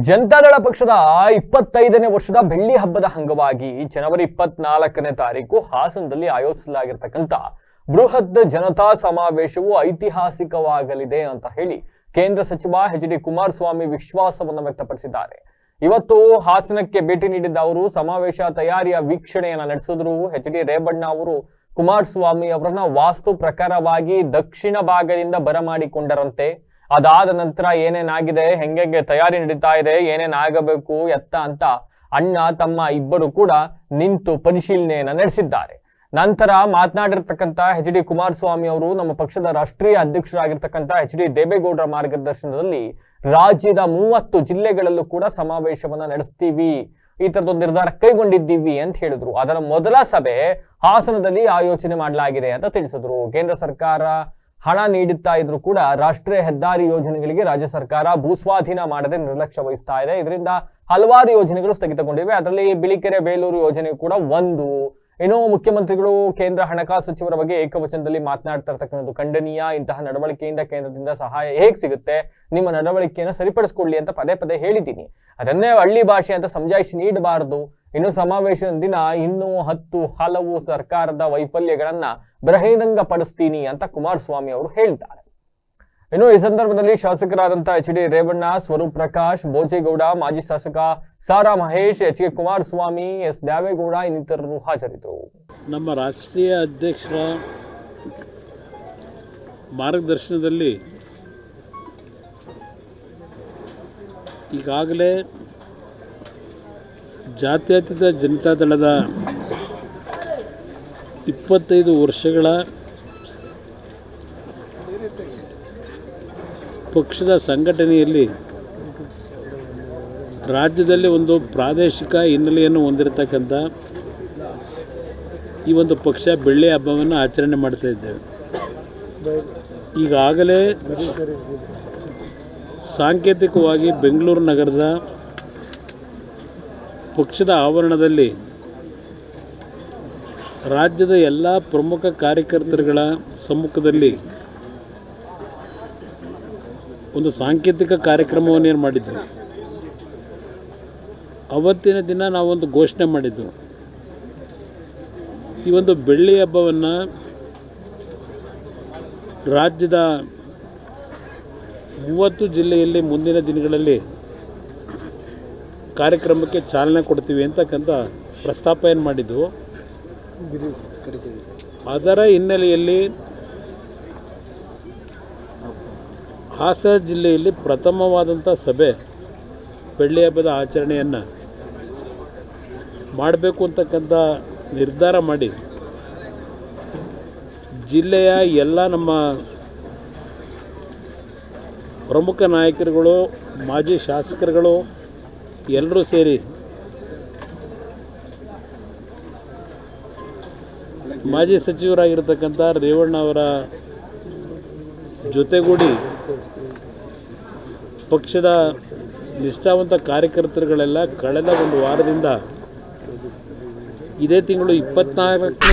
ಜನತಾದಳ ಪಕ್ಷದ 25ನೇ ವರ್ಷದ ಬೆಳ್ಳಿ ಹಬ್ಬದ ಅಂಗವಾಗಿ ಜನವರಿ 24ನೇ ತಾರೀಕು ಹಾಸನದಲ್ಲಿ ಆಯೋಜಿಸಲಾಗಿರ್ತಕ್ಕಂಥ ಬೃಹತ್ ಜನತಾ ಸಮಾವೇಶವು ಐತಿಹಾಸಿಕವಾಗಲಿದೆ ಅಂತ ಹೇಳಿ ಕೇಂದ್ರ ಸಚಿವ ಎಚ್.ಡಿ. ಕುಮಾರಸ್ವಾಮಿ ವಿಶ್ವಾಸವನ್ನು ವ್ಯಕ್ತಪಡಿಸಿದ್ದಾರೆ. ಇವತ್ತು ಹಾಸನಕ್ಕೆ ಭೇಟಿ ನೀಡಿದ್ದ ಅವರು ಸಮಾವೇಶ ತಯಾರಿಯ ವೀಕ್ಷಣೆಯನ್ನ ನಡೆಸಿದ್ರು. ಎಚ್.ಡಿ. ರೇವಣ್ಣ ಅವರು ಕುಮಾರಸ್ವಾಮಿ ಅವರನ್ನ ವಾಸ್ತು ಪ್ರಕಾರವಾಗಿ ದಕ್ಷಿಣ ಭಾಗದಿಂದ ಬರಮಾಡಿಕೊಂಡರಂತೆ. ಅದಾದ ನಂತರ ಏನೇನಾಗಿದೆ, ಹೆಂಗೆ ತಯಾರಿ ನಡೀತಾ ಇದೆ, ಏನೇನಾಗಬೇಕು ಎತ್ತ ಅಂತ ಅಣ್ಣ ತಮ್ಮ ಇಬ್ಬರು ಕೂಡ ನಿಂತು ಪರಿಶೀಲನೆಯನ್ನ ನಡೆಸಿದ್ದಾರೆ. ನಂತರ ಮಾತನಾಡಿರ್ತಕ್ಕಂಥ ಎಚ್.ಡಿ. ಕುಮಾರಸ್ವಾಮಿ ಅವರು ನಮ್ಮ ಪಕ್ಷದ ರಾಷ್ಟ್ರೀಯ ಅಧ್ಯಕ್ಷರಾಗಿರ್ತಕ್ಕಂಥ ಎಚ್.ಡಿ. ದೇವೇಗೌಡರ ಮಾರ್ಗದರ್ಶನದಲ್ಲಿ ರಾಜ್ಯದ 30 ಜಿಲ್ಲೆಗಳಲ್ಲೂ ಕೂಡ ಸಮಾವೇಶವನ್ನ ನಡೆಸ್ತೀವಿ, ಈ ತರದೊಂದು ನಿರ್ಧಾರ ಕೈಗೊಂಡಿದ್ದೀವಿ ಅಂತ ಹೇಳಿದ್ರು. ಅದರ ಮೊದಲ ಸಭೆ ಹಾಸನದಲ್ಲಿ ಆಯೋಜನೆ ಮಾಡಲಾಗಿದೆ ಅಂತ ತಿಳಿಸಿದ್ರು. ಕೇಂದ್ರ ಸರ್ಕಾರ ಹಣ ನೀಡುತ್ತಾ ಇದ್ರು ಕೂಡ ರಾಷ್ಟ್ರೀಯ ಹೆದ್ದಾರಿ ಯೋಜನೆಗಳಿಗೆ ರಾಜ್ಯ ಸರ್ಕಾರ ಭೂಸ್ವಾಧೀನ ಮಾಡದೆ ನಿರ್ಲಕ್ಷ್ಯ ವಹಿಸ್ತಾ ಇದೆ. ಇದರಿಂದ ಹಲವಾರು ಯೋಜನೆಗಳು ಸ್ಥಗಿತಗೊಂಡಿವೆ. ಅದರಲ್ಲಿ ಬಿಳಿಕೆರೆ ಬೇಲೂರು ಯೋಜನೆ ಕೂಡ ಒಂದು. ಇನ್ನು ಮುಖ್ಯಮಂತ್ರಿಗಳು ಕೇಂದ್ರ ಹಣಕಾಸು ಸಚಿವರ ಬಗ್ಗೆ ಏಕವಚನದಲ್ಲಿ ಮಾತನಾಡ್ತಾ ಇರ್ತಕ್ಕಂಥದ್ದು ಖಂಡನೀಯ. ಇಂತಹ ನಡವಳಿಕೆಯಿಂದ ಕೇಂದ್ರದಿಂದ ಸಹಾಯ ಹೇಗೆ ಸಿಗುತ್ತೆ, ನಿಮ್ಮ ನಡವಳಿಕೆಯನ್ನು ಸರಿಪಡಿಸಿಕೊಳ್ಳಿ ಅಂತ ಪದೇ ಪದೇ ಹೇಳಿದ್ದೀನಿ. ಅದನ್ನೇ ಹಳ್ಳಿ ಭಾಷೆ ಅಂತ ಸಮಜಾಯಿಸಿ ನೀಡಬಾರದು. ಇನ್ನು ಸಮಾವೇಶದ ದಿನ ಇನ್ನೂ 10 ಹಲವು ಸರ್ಕಾರದ ವೈಫಲ್ಯಗಳನ್ನ ಬಹಿರಂಗ ಪಡಿಸ್ತೀನಿ ಅಂತ ಕುಮಾರಸ್ವಾಮಿ ಅವರು ಹೇಳಿದ್ದಾರೆ. ಇನ್ನು ಈ ಸಂದರ್ಭದಲ್ಲಿ ಶಾಸಕರಾದಂತಹ ಎಚ್.ಡಿ. ರೇವಣ್ಣ, ಸ್ವರೂಪ್ ಪ್ರಕಾಶ್, ಬೋಜೇಗೌಡ, ಮಾಜಿ ಶಾಸಕ ಸಾರಾ ಮಹೇಶ್, ಎಚ್.ಕೆ. ಕುಮಾರಸ್ವಾಮಿ, ಎಸ್. ದೇವೇಗೌಡ ಇನ್ನಿತರರು ಹಾಜರಿದ್ದರು. ನಮ್ಮ ರಾಷ್ಟ್ರೀಯ ಅಧ್ಯಕ್ಷರ ಮಾರ್ಗದರ್ಶನದಲ್ಲಿ ಈಗಾಗಲೇ ಜಾತ್ಯತೀತ ಜನತಾದಳದ 25 ವರ್ಷಗಳ ಪಕ್ಷದ ಸಂಘಟನೆಯಲ್ಲಿ ರಾಜ್ಯದಲ್ಲಿ ಒಂದು ಪ್ರಾದೇಶಿಕ ಹಿನ್ನೆಲೆಯನ್ನು ಹೊಂದಿರತಕ್ಕಂಥ ಈ ಒಂದು ಪಕ್ಷ ಬೆಳ್ಳಿ ಹಬ್ಬವನ್ನು ಆಚರಣೆ ಮಾಡ್ತಾ ಇದ್ದೇವೆ. ಈಗಾಗಲೇ ಸಾಂಕೇತಿಕವಾಗಿ ಬೆಂಗಳೂರು ನಗರದ ಪಕ್ಷದ ಆವರಣದಲ್ಲಿ ರಾಜ್ಯದ ಎಲ್ಲ ಪ್ರಮುಖ ಕಾರ್ಯಕರ್ತರುಗಳ ಸಮ್ಮುಖದಲ್ಲಿ ಒಂದು ಸಾಂಕೇತಿಕ ಕಾರ್ಯಕ್ರಮವನ್ನು ಏನು ಮಾಡಿದ್ವಿ. ಅವತ್ತಿನ ದಿನ ನಾವೊಂದು ಘೋಷಣೆ ಮಾಡಿದ್ದು, ಈ ಒಂದು ಬೆಳ್ಳಿ ಹಬ್ಬವನ್ನು ರಾಜ್ಯದ 30 ಜಿಲ್ಲೆಯಲ್ಲಿ ಮುಂದಿನ ದಿನಗಳಲ್ಲಿ ಕಾರ್ಯಕ್ರಮಕ್ಕೆ ಚಾಲನೆ ಕೊಡ್ತೀವಿ ಅಂತಕ್ಕಂಥ ಪ್ರಸ್ತಾಪ ಏನು ಮಾಡಿದ್ದು. ಅದರ ಹಿನ್ನೆಲೆಯಲ್ಲಿ ಹಾಸನ ಜಿಲ್ಲೆಯಲ್ಲಿ ಪ್ರಥಮವಾದಂಥ ಸಭೆ ಬೆಳ್ಳಿ ಹಬ್ಬದ ಆಚರಣೆಯನ್ನು ಮಾಡಬೇಕು ಅಂತಕ್ಕಂಥ ನಿರ್ಧಾರ ಮಾಡಿ ಜಿಲ್ಲೆಯ ಎಲ್ಲ ನಮ್ಮ ಪ್ರಮುಖ ನಾಯಕರುಗಳು, ಮಾಜಿ ಶಾಸಕರುಗಳು ಎಲ್ಲರೂ ಸೇರಿ ಮಾಜಿ ಸಚಿವರಾಗಿರ್ತಕ್ಕಂಥ ರೇವಣ್ಣ ಅವರ ಜೊತೆಗೂಡಿ ಪಕ್ಷದ ನಿಷ್ಠಾವಂತ ಕಾರ್ಯಕರ್ತರುಗಳೆಲ್ಲ ಕಳೆದ ಒಂದು ವಾರದಿಂದ ಇದೇ ತಿಂಗಳು 24ನೇ